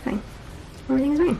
Fine. Everything's fine.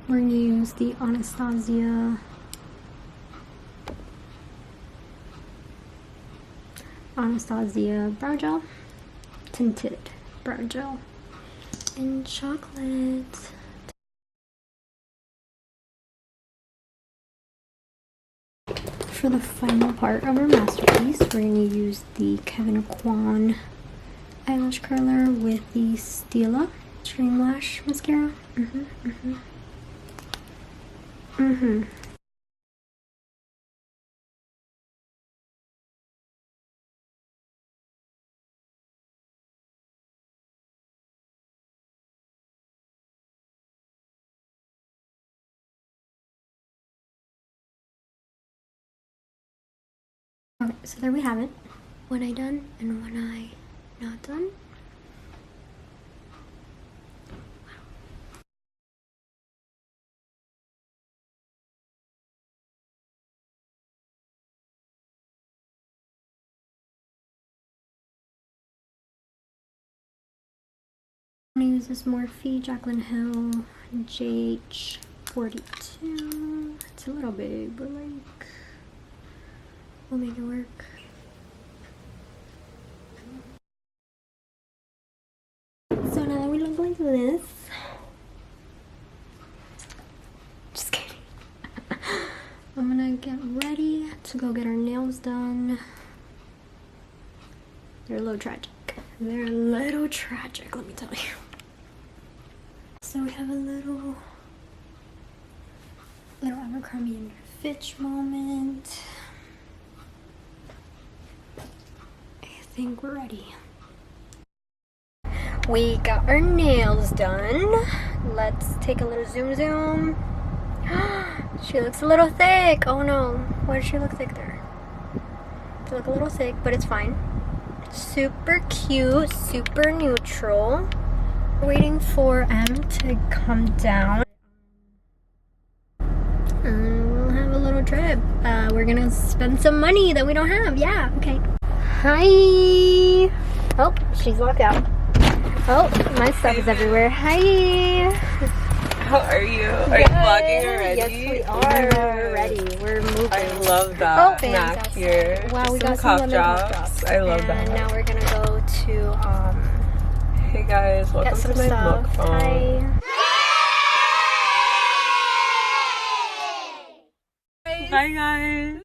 We're gonna use the Anastasia brow gel, tinted brow gel, in chocolate. For the final part of our masterpiece, we're gonna use the Kevin Kwan eyelash curler with the Stila Stream Lash mascara. Okay, so there we have it. When I done and when I not done. I'm gonna use this Morphe Jaclyn Hill JH42. It's a little big, but like, we'll make it work. So now that we look like this, just kidding. I'm gonna get ready to go get our nails done. They're a little tragic. They're a little tragic, let me tell you. So we have a little Abercrombie and Fitch moment. I think we're ready. We got our nails done. Let's take a little zoom. She looks a little thick. Oh no, why does she look thick there? She look a little thick, but it's fine. Super cute, super neutral. Waiting for M to come down. We'll have a little trip. We're gonna spend some money that we don't have. Yeah, okay. Hi. Oh, she's walked out. Oh, my stuff is everywhere. Hi. How are you? Are you vlogging already? Yes, we are. We're ready. We're moving. I love that snack here. Wow, we got some cough lemon drops. cough drops. I love that. And now we're gonna go to Hey guys, welcome to my mukbang. Hi. Hi guys.